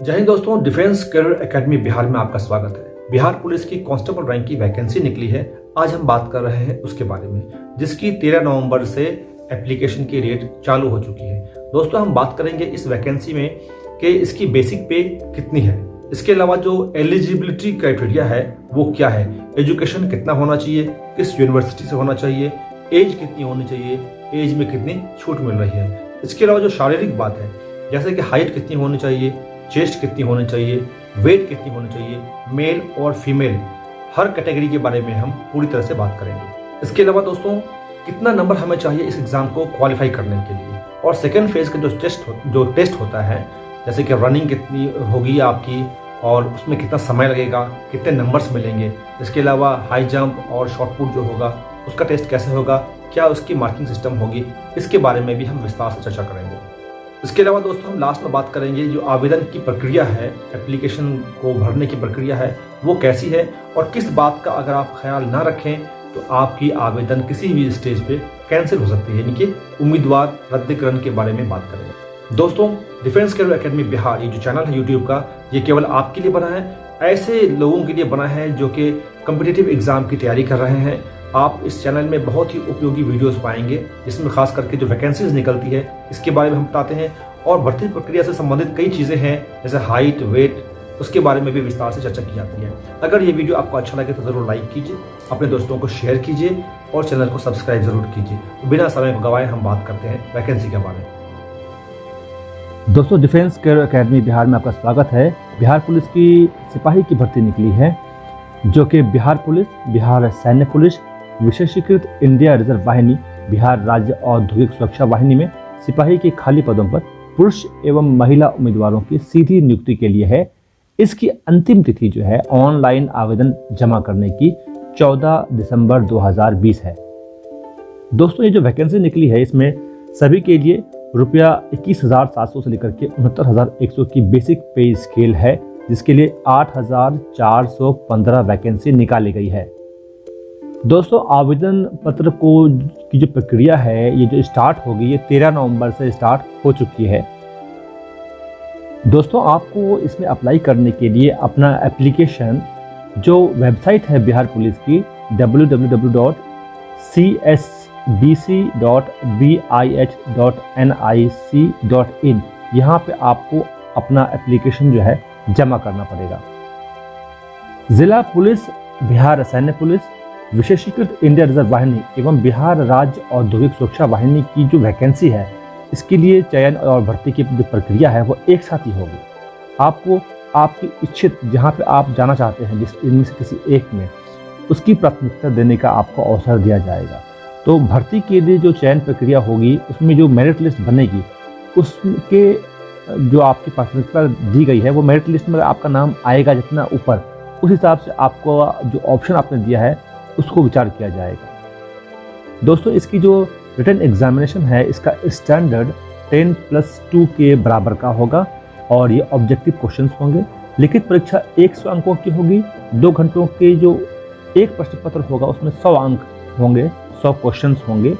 जय हिंद दोस्तों, defence career academy Bihar में आपका स्वागत है। बिहार पुलिस की कांस्टेबल रैंक की वैकेंसी निकली है। आज हम बात कर रहे हैं उसके बारे में, जिसकी 13 नवंबर से एप्लीकेशन की डेट चालू हो चुकी है। दोस्तों, हम बात करेंगे इस वैकेंसी में कि इसकी बेसिक पे कितनी है, इसके अलावा जो एलिजिबिलिटी क्राइटेरिया है वो क्या है, एजुकेशन कितना होना चाहिए, किस यूनिवर्सिटी से होना चाहिए, एज कितनी होनी चाहिए, एज में कितनी छूट मिल रही है। इसके अलावा जो शारीरिक बात है, जैसे कि हाइट कितनी होनी चाहिए, चेस्ट कितनी होनी चाहिए, वेट कितनी होनी चाहिए, मेल और फीमेल, हर कैटेगरी के बारे में हम पूरी तरह से बात करेंगे। इसके अलावा दोस्तों, कितना नंबर हमें चाहिए इस एग्जाम को क्वालिफाई करने के लिए, और सेकेंड फेज का जो टेस्ट होता है, जैसे कि रनिंग कितनी होगी आपकी और उसमें कितना समय लगेगा, कितने नंबर्स मिलेंगे। इसके अलावा हाई जंप और शॉर्ट पुट जो होगा उसका टेस्ट कैसे होगा, क्या उसकी मार्किंग सिस्टम होगी, इसके बारे में भी हम विस्तार से चर्चा करेंगे। इसके अलावा दोस्तों, हम लास्ट में बात करेंगे जो आवेदन की प्रक्रिया है, एप्लीकेशन को भरने की प्रक्रिया है वो कैसी है, और किस बात का अगर आप ख्याल ना रखें तो आपकी आवेदन किसी भी स्टेज पे कैंसिल हो सकती है, यानी कि उम्मीदवार रद्दीकरण के बारे में बात करेंगे। दोस्तों, डिफेंस कैरियर एकेडमी बिहार, ये जो चैनल है यूट्यूब का, ये केवल आपके लिए बना है, ऐसे लोगों के लिए बना है जो कि कॉम्पिटिटिव एग्जाम की तैयारी कर रहे हैं। आप इस चैनल में बहुत ही उपयोगी वीडियोस पाएंगे, जिसमें खास करके जो वैकेंसीज निकलती है इसके बारे में हम बताते हैं, और भर्ती प्रक्रिया से संबंधित कई चीज़ें हैं जैसे हाइट, वेट, उसके बारे में भी विस्तार से चर्चा की जाती है। अगर ये वीडियो आपको अच्छा लगे तो ज़रूर लाइक कीजिए, अपने दोस्तों को शेयर कीजिए और चैनल को सब्सक्राइब जरूर कीजिए। तो बिना समय को गवाए हम बात करते हैं वैकेंसी के बारे में। दोस्तों, डिफेंस कैरियर एकेडमी बिहार में आपका स्वागत है। बिहार पुलिस की सिपाही की भर्ती निकली है, जो कि बिहार पुलिस, बिहार सैन्य पुलिस, विशेषीकृत इंडिया रिजर्व वाहिनी, बिहार राज्य औद्योगिक सुरक्षा वाहिनी में सिपाही के खाली पदों पर पुरुष एवं महिला उम्मीदवारों की सीधी नियुक्ति के लिए है। इसकी अंतिम तिथि जो है ऑनलाइन आवेदन जमा करने की 14 दिसंबर 2020 है। दोस्तों, ये जो वैकेंसी निकली है इसमें सभी के लिए रुपया 21,700 से लेकर के 69,100 की बेसिक पे स्केल है, जिसके लिए 8,415 वैकेंसी निकाली गई है। दोस्तों, आवेदन पत्र को की जो प्रक्रिया है ये जो स्टार्ट होगी, ये 13 नवंबर से स्टार्ट हो चुकी है। दोस्तों, आपको इसमें अप्लाई करने के लिए अपना एप्लीकेशन, जो वेबसाइट है बिहार पुलिस की www.csbc.bih.nic.in, यहाँ पे आपको अपना एप्लीकेशन जो है जमा करना पड़ेगा। जिला पुलिस, बिहार सैन्य पुलिस, विशेषीकृत इंडिया रिजर्व वाहिनी एवं बिहार राज्य औद्योगिक सुरक्षा वाहिनी की जो वैकेंसी है, इसके लिए चयन और भर्ती की जो प्रक्रिया है वो एक साथ ही होगी। आपको आपकी इच्छित जहां पे आप जाना चाहते हैं, जिस इनमें से किसी एक में, उसकी प्राथमिकता देने का आपको अवसर दिया जाएगा। तो भर्ती के लिए जो चयन प्रक्रिया होगी, उसमें जो मेरिट लिस्ट बनेगी, उसके जो आपकी प्राथमिकता दी गई है वो मेरिट लिस्ट में आपका नाम आएगा जितना ऊपर, उस हिसाब से आपको जो ऑप्शन आपने दिया है उसको विचार किया जाएगा। दोस्तों, इसकी जो रिटन एग्जामिनेशन है, इसका स्टैंडर्ड 10+2 के बराबर का होगा और ये ऑब्जेक्टिव क्वेश्चंस होंगे। लिखित परीक्षा 100 अंकों की होगी। 2 घंटों के जो एक प्रश्न पत्र होगा उसमें 100 अंक होंगे, 100 क्वेश्चंस होंगे।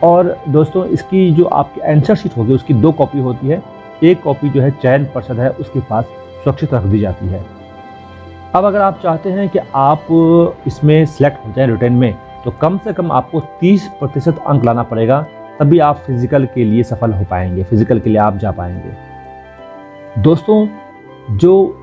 और दोस्तों, इसकी जो आपकी आंसर शीट होगी उसकी 2 कॉपी होती है। एक कॉपी जो है चयन पर्षद है उसके पास सुरक्षित रख दी जाती है। अब अगर आप चाहते हैं कि आप इसमें सिलेक्ट हो जाएं रिटन में, तो कम से कम आपको 30% अंक लाना पड़ेगा, तभी आप फिजिकल के लिए सफल हो पाएंगे, फिजिकल के लिए आप जा पाएंगे। दोस्तों, जो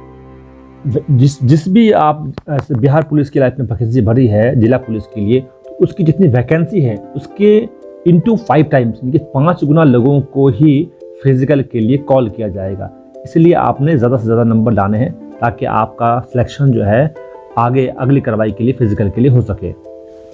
जिस भी आप बिहार पुलिस की लाइफ में वैकेंसी भरी है जिला पुलिस के लिए, तो उसकी जितनी वैकेंसी है उसके इंटू 5 टाइम्स, यानी कि 5 गुना लोगों को ही फिजिकल के लिए कॉल किया जाएगा। इसलिए आपने ज़्यादा से ज़्यादा नंबर लाने हैं ताकि आपका सिलेक्शन जो है आगे अगली कार्रवाई के लिए, फिजिकल के लिए हो सके।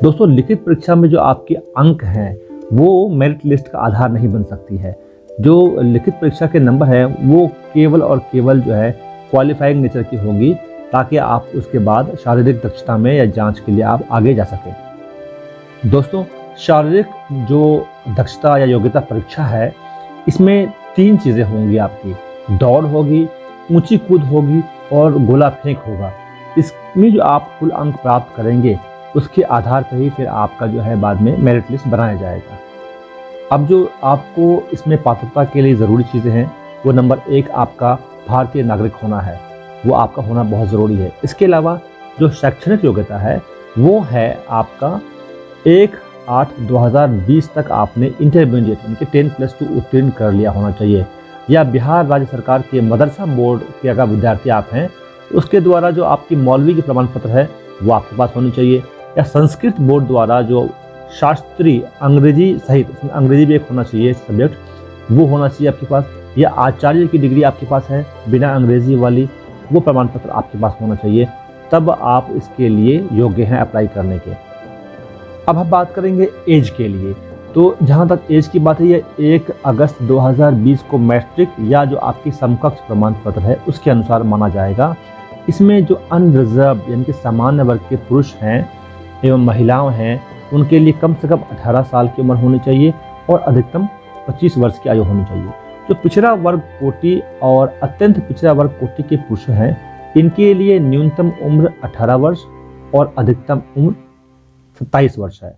दोस्तों, लिखित परीक्षा में जो आपके अंक हैं वो मेरिट लिस्ट का आधार नहीं बन सकती है। जो लिखित परीक्षा के नंबर है वो केवल और केवल जो है क्वालिफाइंग नेचर की होगी, ताकि आप उसके बाद शारीरिक दक्षता में या जांच के लिए आप आगे जा सकें। दोस्तों, शारीरिक जो दक्षता या योग्यता परीक्षा है, इसमें 3 चीज़ें होंगी आपकी। दौड़ होगी, ऊंची कूद होगी और गोला फेंक होगा। इसमें जो आप कुल अंक प्राप्त करेंगे उसके आधार पर ही फिर आपका जो है बाद में मेरिट लिस्ट बनाया जाएगा। अब जो आपको इसमें पात्रता के लिए ज़रूरी चीज़ें हैं, वो नंबर 1 आपका भारतीय नागरिक होना है वो आपका होना बहुत ज़रूरी है। इसके अलावा जो शैक्षणिक योग्यता है वो है आपका 1/8/2020 तक आपने इंटरमीडिएट यानी कि 10+2 उत्तीर्ण कर लिया होना चाहिए, या बिहार राज्य सरकार के मदरसा बोर्ड के अगर विद्यार्थी आप हैं तो उसके द्वारा जो आपकी मौलवी की प्रमाण पत्र है वो आपके पास होनी चाहिए, या संस्कृत बोर्ड द्वारा जो शास्त्रीय अंग्रेजी सहित उसमें अंग्रेजी भी एक होना चाहिए सब्जेक्ट वो होना चाहिए आपके पास, या आचार्य की डिग्री आपके पास है बिना अंग्रेजी वाली वो प्रमाण पत्र आपके पास होना चाहिए, तब आप इसके लिए योग्य हैं अप्लाई करने के। अब हम बात करेंगे एज के लिए। तो जहाँ तक एज की बात है ये 1 अगस्त 2020 को मैट्रिक या जो आपकी समकक्ष प्रमाण पत्र है उसके अनुसार माना जाएगा। इसमें जो अनरिजर्व यानी कि सामान्य वर्ग के पुरुष हैं एवं महिलाएं हैं उनके लिए कम से कम 18 साल की उम्र होनी चाहिए और अधिकतम 25 वर्ष की आयु होनी चाहिए। जो पिछड़ा वर्ग कोटि और अत्यंत पिछड़ा वर्ग कोटि के पुरुष हैं इनके लिए न्यूनतम उम्र 18 वर्ष और अधिकतम उम्र 27 वर्ष है।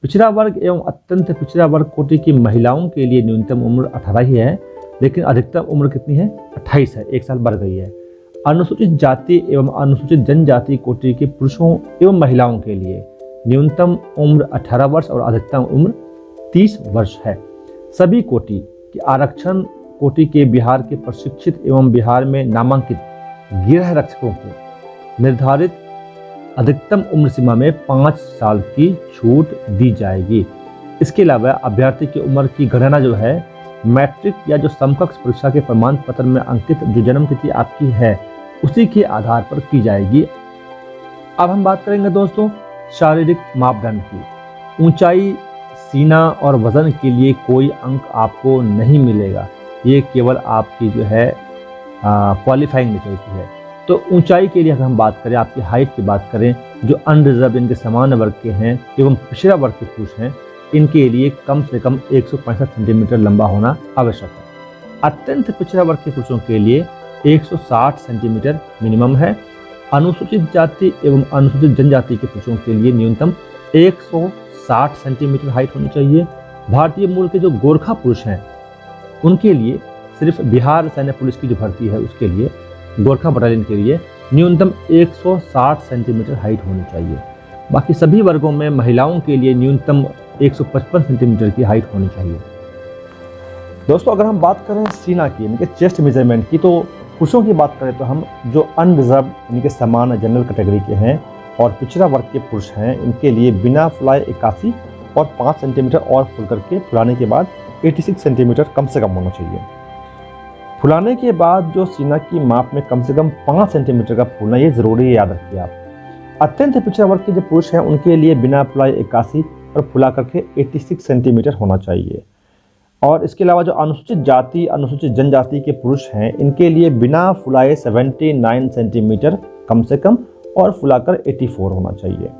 पिछड़ा वर्ग एवं अत्यंत पिछड़ा वर्ग कोटि की महिलाओं के लिए न्यूनतम उम्र 18 ही है, लेकिन अधिकतम उम्र कितनी है? 28 है, 1 साल बढ़ गई है। अनुसूचित जाति एवं अनुसूचित जनजाति कोटि के पुरुषों एवं महिलाओं के लिए न्यूनतम उम्र 18 वर्ष और अधिकतम उम्र 30 वर्ष है। सभी कोटि के आरक्षण कोटि के बिहार के प्रशिक्षित एवं बिहार में नामांकित गृह रक्षकों को निर्धारित अधिकतम उम्र सीमा में 5 साल की छूट दी जाएगी। इसके अलावा अभ्यर्थी की उम्र की गणना जो है मैट्रिक या जो समकक्ष परीक्षा के प्रमाण पत्र में अंकित जो जन्म तिथि आपकी है उसी के आधार पर की जाएगी। अब हम बात करेंगे दोस्तों शारीरिक मापदंड की। ऊंचाई, सीना और वजन के लिए कोई अंक आपको नहीं मिलेगा, ये केवल आपकी जो है क्वालिफाइंग नेचर की है। तो ऊंचाई के लिए अगर हम बात करें, आपकी हाइट की बात करें, जो अनरिजर्व इनके सामान्य वर्ग के हैं एवं पिछड़ा वर्ग के पुरुष हैं इनके लिए कम से कम 165 सेंटीमीटर लंबा होना आवश्यक है। अत्यंत पिछड़ा वर्ग के पुरुषों के लिए 160 सेंटीमीटर मिनिमम है। अनुसूचित जाति एवं अनुसूचित जनजाति के पुरुषों के लिए न्यूनतम 160 सेंटीमीटर हाइट होनी चाहिए। भारतीय मूल के जो गोरखा पुरुष हैं उनके लिए सिर्फ बिहार सैन्य पुलिस की जो भर्ती है उसके लिए गोरखा बटालियन के लिए न्यूनतम 160 सेंटीमीटर हाइट होनी चाहिए। बाकी सभी वर्गों में महिलाओं के लिए न्यूनतम 155 सेंटीमीटर की हाइट होनी चाहिए। दोस्तों अगर हम बात करें सीना की यानी कि चेस्ट मेजरमेंट की, तो पुरुषों की बात करें तो हम जो अनरिजर्व यानी कि सामान्य जनरल कैटेगरी के हैं और पिछड़ा वर्ग के पुरुष हैं इनके लिए बिना फुलाए 81 और 5 सेंटीमीटर और फुल करके फुलाने के बाद 86 सेंटीमीटर कम से कम होना चाहिए। फुलाने के बाद जो सीना की माप में कम से कम 5 सेंटीमीटर का फूलना ये जरूरी है, याद रखिए आप। अत्यंत पिछड़ा वर्ग के जो पुरुष हैं उनके लिए बिना फुलाए 81 और फुला करके 86 सेंटीमीटर होना चाहिए। और इसके अलावा जो अनुसूचित जाति अनुसूचित जनजाति के पुरुष हैं इनके लिए बिना फुलाए 79 सेंटीमीटर कम से कम और फुलाकर 84 होना चाहिए।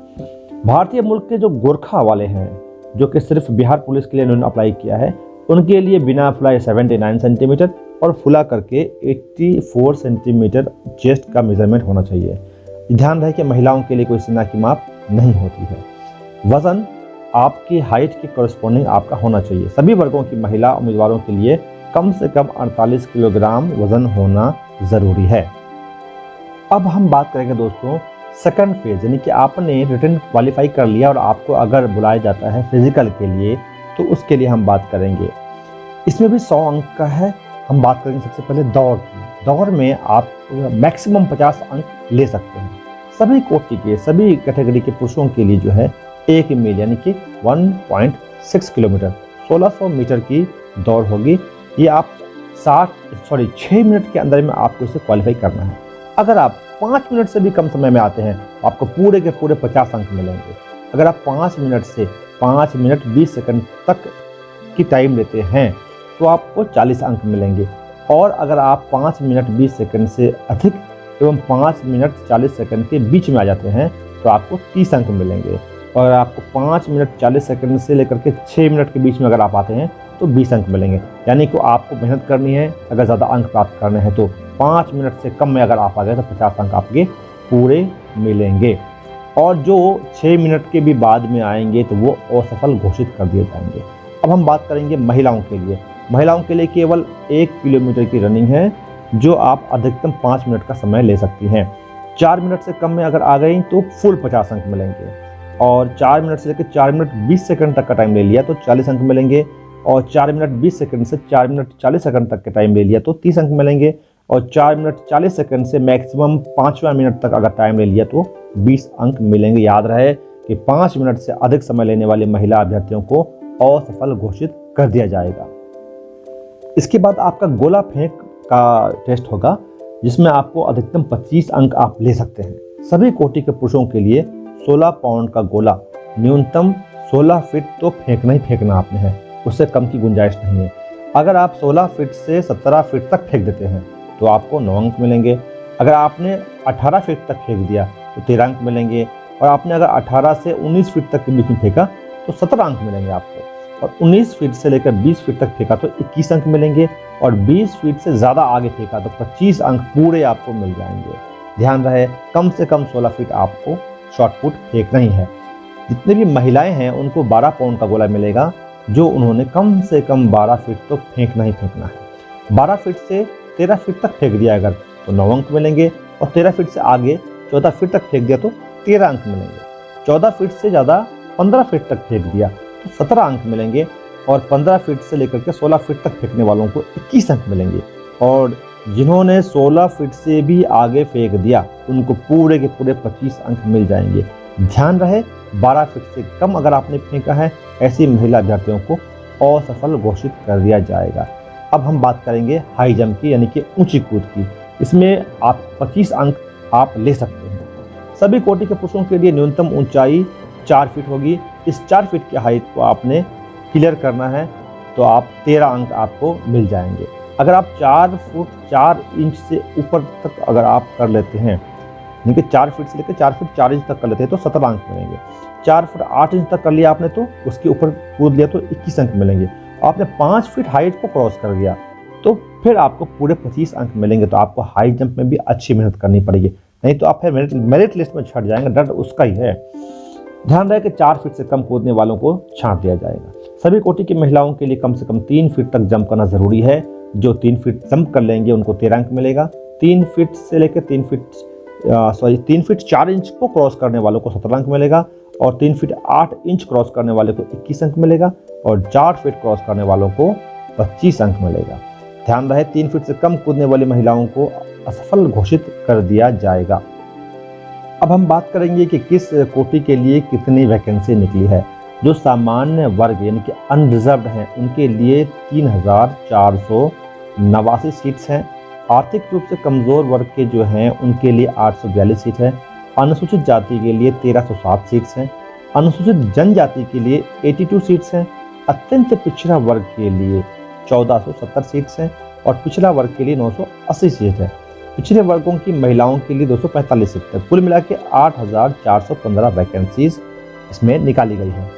भारतीय मुल्क के जो गोरखा वाले हैं जो कि सिर्फ बिहार पुलिस के लिए उन्होंने अप्लाई किया है उनके लिए बिना फुलाए 79 सेंटीमीटर और फुला करके 84 सेंटीमीटर चेस्ट का मेजरमेंट होना चाहिए। ध्यान रहे कि महिलाओं के लिए कोई सीना की माप नहीं होती है। वजन आपकी हाइट के कॉरस्पॉन्डिंग आपका होना चाहिए। सभी वर्गों की महिला उम्मीदवारों के लिए कम से कम 48 किलोग्राम वजन होना ज़रूरी है। अब हम बात करेंगे दोस्तों सेकंड फेज, यानी कि आपने रिटन क्वालिफाई कर लिया और आपको अगर बुलाया जाता है फिजिकल के लिए तो उसके लिए हम बात करेंगे। इसमें भी 100 अंक का है। हम बात करेंगे सबसे पहले दौड़ की। दौड़ में आप मैक्सिमम 50 अंक ले सकते हैं। सभी कोटि के सभी कैटेगरी के पुरुषों के लिए जो है 1 मील यानी कि 1.6 किलोमीटर 1600 मीटर की दौड़ होगी। ये आप 6 मिनट के अंदर में आपको इसे क्वालिफाई करना है। अगर आप 5 मिनट से भी कम समय में आते हैं तो आपको पूरे के पूरे 50 अंक मिलेंगे। अगर आप 5 मिनट से 5 मिनट 20 सेकंड तक की टाइम लेते हैं तो आपको 40 अंक मिलेंगे। और अगर आप 5 मिनट 20 सेकंड से अधिक एवं 5 मिनट 40 सेकंड के बीच में आ जाते हैं तो आपको 30 अंक मिलेंगे। और आपको 5 मिनट 40 सेकंड से लेकर के 6 मिनट के बीच में अगर आप आते हैं तो 20 अंक मिलेंगे। यानी कि आपको मेहनत करनी है। अगर ज़्यादा अंक प्राप्त करने हैं तो 5 मिनट से कम में अगर आप आ गए तो 50 अंक आपके पूरे मिलेंगे। और जो 6 मिनट के भी बाद में आएंगे तो वो असफल घोषित कर दिए जाएंगे। अब हम बात करेंगे महिलाओं के लिए। महिलाओं के लिए केवल 1 किलोमीटर की रनिंग है जो आप अधिकतम 5 मिनट का समय ले सकती हैं। 4 मिनट से कम में अगर आ गई तो फुल 50 अंक मिलेंगे, और 4 मिनट से लेकर 4 मिनट 20 सेकंड तक का टाइम ले लिया तो 40 अंक मिलेंगे, और 4 मिनट 20 सेकंड से 4 मिनट 40 सेकंड तक के टाइम ले लिया तो 30 अंक मिलेंगे, और 4 मिनट 40 सेकंड से मैक्सिमम 5वां मिनट तक अगर टाइम ले लिया तो 20 अंक मिलेंगे। याद रहे कि 5 मिनट से अधिक समय लेने वाली महिला अभ्यर्थियों को असफल घोषित कर दिया जाएगा। इसके बाद आपका गोला फेंक का टेस्ट होगा, जिसमें आपको अधिकतम 25 अंक आप ले सकते हैं। सभी कोटि के पुरुषों के लिए 16 पाउंड का गोला न्यूनतम 16 फीट तो फेंकना ही फेंकना आपने है, उससे कम की गुंजाइश नहीं है। अगर आप 16 फीट से 17 फीट तक फेंक देते हैं तो आपको 9 अंक मिलेंगे। अगर आपने 18 फीट तक फेंक दिया तो 13 अंक मिलेंगे, और आपने अगर 18 से 19 फीट तक के बीच में फेंका तो 17 अंक मिलेंगे आपको, और 19 फीट से लेकर 20 फीट तक फेंका तो 21 अंक मिलेंगे, और 20 फीट से ज़्यादा आगे फेंका तो 25 अंक पूरे आपको मिल जाएंगे। ध्यान रहे कम से कम 16 फीट आपको शॉर्ट पुट फेंकना ही है। जितने भी महिलाएं हैं उनको 12 पाउंड का गोला मिलेगा, जो उन्होंने कम से कम 12 फीट तो फेंकना ही फेंकना है। 12 फीट से 13 फीट तक फेंक दिया अगर तो 9 अंक मिलेंगे, और 13 फीट से आगे 14 फीट तक फेंक दिया तो 13 अंक मिलेंगे। 14 फीट से ज़्यादा 15 फीट तक फेंक दिया तो 17 अंक मिलेंगे, और 15 फीट से लेकर के 16 फीट तक फेंकने वालों को 21 अंक मिलेंगे, और जिन्होंने 16 फीट से भी आगे फेंक दिया उनको पूरे के पूरे 25 अंक मिल जाएंगे। ध्यान रहे 12 फीट से कम अगर आपने फेंका है ऐसी महिला अभ्यर्थियों को असफल घोषित कर दिया जाएगा। अब हम बात करेंगे हाई जंप की, यानी कि ऊंची कूद की। इसमें आप 25 अंक आप ले सकते हैं। सभी कोटि के पुरुषों के लिए न्यूनतम ऊंचाई 4 फीट होगी। इस 4 फीट की हाइट को आपने क्लियर करना है तो आप 13 अंक आपको मिल जाएंगे। अगर आप 4 फुट 4 इंच से ऊपर तक अगर आप कर लेते हैं, यानी कि 4 फीट से लेकर 4 फीट 4 इंच तक कर लेते हैं तो 17 अंक मिलेंगे। 4 फुट 8 इंच तक कर लिया आपने तो उसके ऊपर कूद लिया तो 21 अंक मिलेंगे। आपने 5 फीट हाइट को क्रॉस कर दिया तो फिर आपको पूरे 25 अंक मिलेंगे। तो आपको हाई जंप में भी अच्छी मेहनत करनी पड़ेगी, नहीं तो आप फिर मेरिट लिस्ट में छट जाएंगे, डर उसका ही है। ध्यान रहे कि 4 फीट से कम कूदने वालों को छांट दिया जाएगा। सभी कोटि की महिलाओं के लिए कम से कम 3 फीट तक जंप करना जरूरी है। जो 3 फीट जंप कर लेंगे उनको 13 अंक मिलेगा। 3 फीट से लेकर 3 फीट 4 इंच को क्रॉस करने वालों को 17 अंक मिलेगा, और 3 फीट 8 इंच क्रॉस करने वाले को 21 अंक मिलेगा, और 4 फीट क्रॉस करने वालों को 25 अंक मिलेगा। ध्यान रहे 3 फीट से कम कूदने वाली महिलाओं को असफल घोषित कर दिया जाएगा। अब हम बात करेंगे कि किस कोटि के लिए कितनी वैकेंसी निकली है। जो सामान्य वर्ग यानी कि अनरिजर्व्ड हैं उनके लिए 3489 सीट्स हैं। आर्थिक रूप से कमज़ोर वर्ग के जो हैं उनके लिए 842 सीट है। अनुसूचित जाति के लिए 1307 सीट्स हैं। अनुसूचित जनजाति के लिए 82 सीट्स हैं। अत्यंत पिछड़ा वर्ग के लिए 1470 सीट्स हैं, और पिछड़ा वर्ग के लिए 980 सीट है। पिछड़े वर्गों की महिलाओं के लिए 245 सीट है। कुल मिला के 8415 वैकेंसीज इसमें निकाली गई है।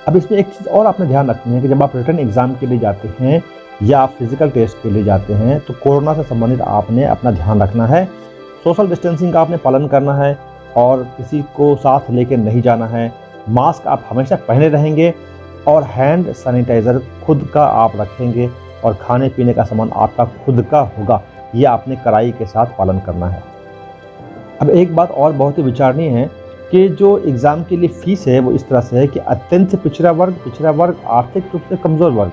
अब इसमें एक चीज़ और आपने ध्यान रखनी है कि जब आप रिटर्न एग्जाम के लिए जाते हैं या आप फिजिकल टेस्ट के लिए जाते हैं तो कोरोना से संबंधित आपने अपना ध्यान रखना है। सोशल डिस्टेंसिंग का आपने पालन करना है, और किसी को साथ लेके नहीं जाना है। मास्क आप हमेशा पहने रहेंगे, और हैंड सैनिटाइज़र खुद का आप रखेंगे, और खाने पीने का सामान आपका खुद का होगा। ये आपने कड़ाई के साथ पालन करना है। अब एक बात और बहुत ही विचारणीय है कि जो एग्ज़ाम के लिए फ़ीस है वो इस तरह से है कि अत्यंत पिछड़ा वर्ग, आर्थिक रूप से कमज़ोर वर्ग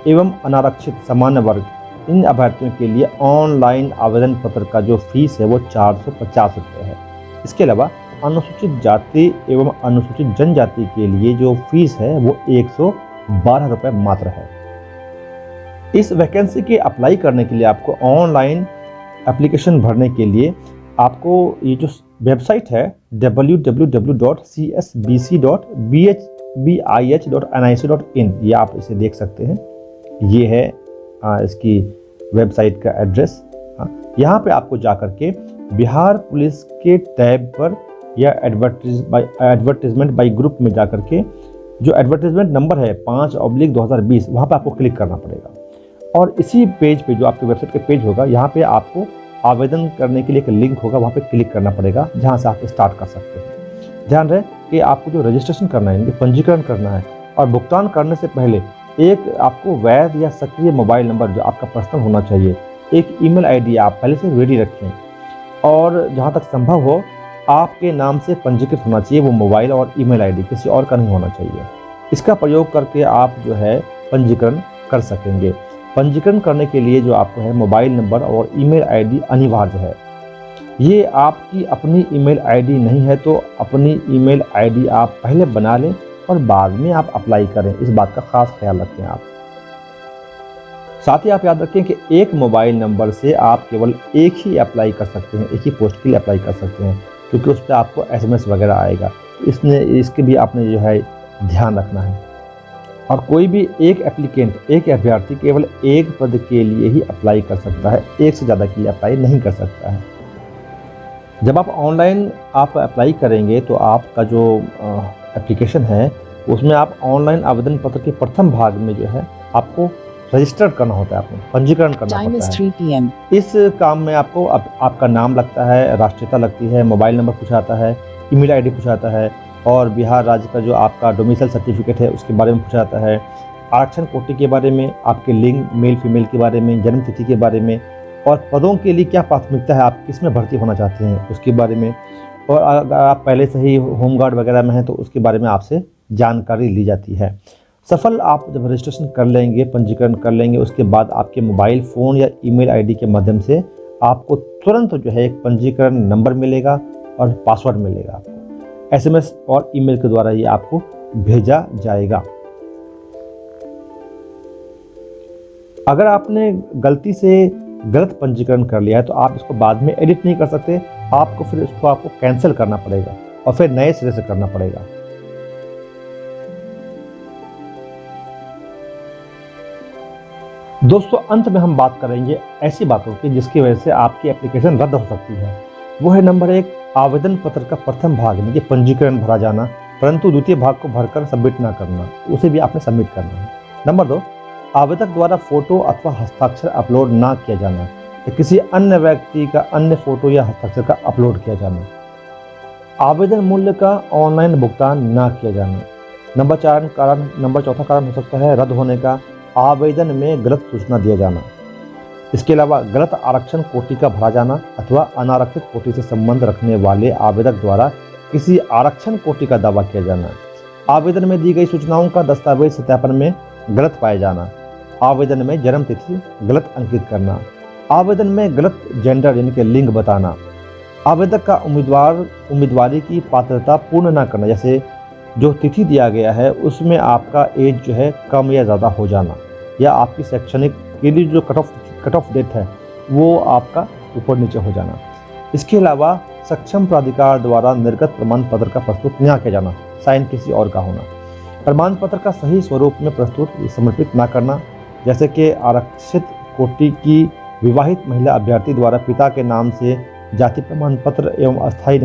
एवं अनारक्षित सामान्य वर्ग, इन अभ्यर्थियों के लिए ऑनलाइन आवेदन पत्र का जो फीस है वो 450 रुपये है। इसके अलावा अनुसूचित जाति एवं अनुसूचित जनजाति के लिए जो फीस है वो 112 रुपये मात्र है। इस वैकेंसी के अप्लाई करने के लिए आपको ऑनलाइन एप्लीकेशन भरने के लिए आपको ये जो वेबसाइट है www.csbc.bih.nic.in, ये आप इसे देख सकते हैं। ये है इसकी वेबसाइट का एड्रेस। यहाँ पे आपको जाकर के बिहार पुलिस के टैब पर या एडवर्टीजमेंट बाई ग्रुप में जाकर के जो एडवर्टीजमेंट नंबर है 5/2020 वहाँ पे आपको क्लिक करना पड़ेगा, और इसी पेज पे जो आपके वेबसाइट के पेज होगा यहाँ पे आपको आवेदन करने के लिए एक लिंक होगा, वहाँ पे क्लिक करना पड़ेगा, जहाँ से आप स्टार्ट कर सकते हैं। ध्यान रहे कि आपको जो रजिस्ट्रेशन करना है, पंजीकरण करना है, और भुगतान करने से पहले एक आपको वैध या सक्रिय मोबाइल नंबर जो आपका पर्सनल होना चाहिए एक ईमेल आईडी आप पहले से रेडी रखें और जहाँ तक संभव हो आपके नाम से पंजीकृत होना चाहिए वो मोबाइल और ईमेल आईडी, किसी और का नहीं होना चाहिए। इसका प्रयोग करके आप जो है पंजीकरण कर सकेंगे। पंजीकरण करने के लिए जो आपको है मोबाइल नंबर और ईमेल आईडी अनिवार्य है। ये आपकी अपनी ईमेल आईडी नहीं है तो अपनी ईमेल आईडी आप पहले बना लें और बाद में आप अप्लाई करें, इस बात का खास ख्याल रखें आप। साथ ही आप याद रखें कि एक मोबाइल नंबर से आप केवल एक ही अप्लाई कर सकते हैं, एक ही पोस्ट के लिए अप्लाई कर सकते हैं, क्योंकि उस पर आपको SMS वगैरह आएगा। इसके भी आपने जो है ध्यान रखना है। और कोई भी एक एप्लीकेंट, एक अभ्यर्थी केवल एक पद के लिए ही अप्लाई कर सकता है, एक से ज़्यादा के लिए अप्लाई नहीं कर सकता है। जब आप ऑनलाइन आप अप्लाई करेंगे तो आपका जो एप्लीकेशन है उसमें आप ऑनलाइन आवेदन पत्र के प्रथम भाग में जो है आपको रजिस्टर करना होता है, आपको पंजीकरण करना होता है। 3 PM। इस काम में आपको आपका नाम लगता है, राष्ट्रीयता लगती है, मोबाइल नंबर पूछाता है, ईमेल आईडी पूछाता है और बिहार राज्य का जो आपका डोमिसाइल सर्टिफिकेट है उसके बारे में पूछाता है। आरक्षण कोटि के बारे में, आपके लिंग मेल फीमेल के बारे में, जन्म तिथि के बारे में और पदों के लिए क्या प्राथमिकता है, आप किस में भर्ती होना चाहते हैं उसके बारे में। और अगर आप पहले से ही होमगार्ड वगैरह में हैं तो उसके बारे में आपसे जानकारी ली जाती है। सफल आप जब रजिस्ट्रेशन कर लेंगे, पंजीकरण कर लेंगे, उसके बाद आपके मोबाइल फ़ोन या ईमेल आईडी के माध्यम से आपको तुरंत जो है एक पंजीकरण नंबर मिलेगा और पासवर्ड मिलेगा। आपको SMS और ईमेल के द्वारा ये आपको भेजा जाएगा। अगर आपने गलती से गलत पंजीकरण कर लिया है तो आप इसको बाद में एडिट नहीं कर सकते, आपको फिर इसको आपको कैंसिल करना पड़ेगा और फिर नए सिरे से करना पड़ेगा। दोस्तों, अंत में हम बात करेंगे ऐसी बातों की जिसकी वजह से आपकी एप्लीकेशन रद्द हो सकती है। वो है नंबर 1, आवेदन पत्र का प्रथम भाग में पंजीकरण भरा जाना परंतु द्वितीय भाग को भरकर सबमिट ना करना, उसे भी आपने सबमिट करना है। नंबर 2, आवेदक द्वारा फोटो अथवा हस्ताक्षर अपलोड ना किया जाना या किसी अन्य व्यक्ति का अन्य फोटो या हस्ताक्षर का अपलोड किया जाना। आवेदन मूल्य का ऑनलाइन भुगतान ना किया जाना। नंबर 4 कारण हो सकता है रद्द होने का आवेदन में गलत सूचना दिया जाना। इसके अलावा गलत आरक्षण कोटि का भरा जाना अथवा अनारक्षित कोटि से संबंध रखने वाले आवेदक द्वारा किसी आरक्षण कोटि का दावा किया जाना। आवेदन में दी गई सूचनाओं का दस्तावेज सत्यापन में गलत पाया जाना। आवेदन में जन्म तिथि गलत अंकित करना। आवेदन में गलत जेंडर यानी कि लिंग बताना। आवेदक का उम्मीदवारी की पात्रता पूर्ण न करना, जैसे जो तिथि दिया गया है उसमें आपका एज जो है कम या ज़्यादा हो जाना या आपकी शैक्षणिक के लिए जो कट ऑफ डेट है वो आपका ऊपर नीचे हो जाना। इसके अलावा सक्षम प्राधिकार द्वारा निर्गत प्रमाण पत्र का प्रस्तुत न किया जाना, साइन किसी और का होना। प्रमाण पत्र का सही स्वरूप में प्रस्तुत समर्पित न करना, जैसे कि आरक्षित कोटि की विवाहित महिला अभ्यर्थी द्वारा पिता के नाम से जाति प्रमाण पत्र एवं अस्थायी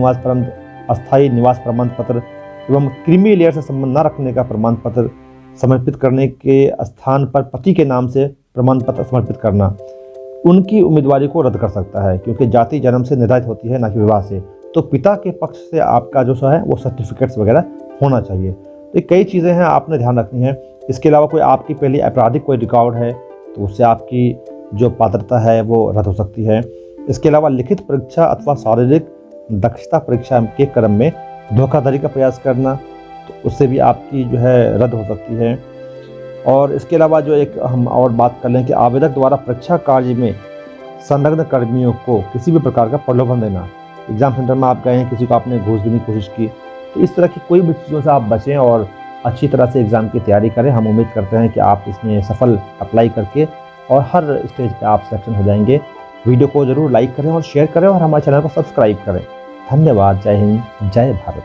निवास प्रमाण पत्र एवं क्रीमी लेयर से संबंध न रखने का प्रमाण पत्र समर्पित करने के स्थान पर पति के नाम से प्रमाण पत्र समर्पित करना उनकी उम्मीदवारी को रद्द कर सकता है, क्योंकि जाति जन्म से निर्धारित होती है, ना कि विवाह से। तो पिता के पक्ष से आपका जो है वो सर्टिफिकेट्स वगैरह होना चाहिए। तो कई चीज़ें हैं आपने ध्यान रखनी है। इसके अलावा कोई आपकी पहली आपराधिक कोई रिकॉर्ड है तो उससे आपकी जो पात्रता है वो रद्द हो सकती है। इसके अलावा लिखित परीक्षा अथवा शारीरिक दक्षता परीक्षा के क्रम में धोखाधड़ी का प्रयास करना, तो उससे भी आपकी जो है रद्द हो सकती है। और इसके अलावा जो एक हम और बात कर लें कि आवेदक द्वारा परीक्षा कार्य में संलग्न कर्मियों को किसी भी प्रकार का प्रलोभन देना। एग्ज़ाम सेंटर में आप गए हैं, किसी को आपने घूस देने की कोशिश की, तो इस तरह की कोई भी चीज़ों से आप बचें और अच्छी तरह से एग्ज़ाम की तैयारी करें। हम उम्मीद करते हैं कि आप इसमें सफल अप्लाई करके और हर स्टेज पे आप सिलेक्शन हो जाएंगे। वीडियो को ज़रूर लाइक करें और शेयर करें और हमारे चैनल को सब्सक्राइब करें। धन्यवाद। जय हिंद, जय भारत।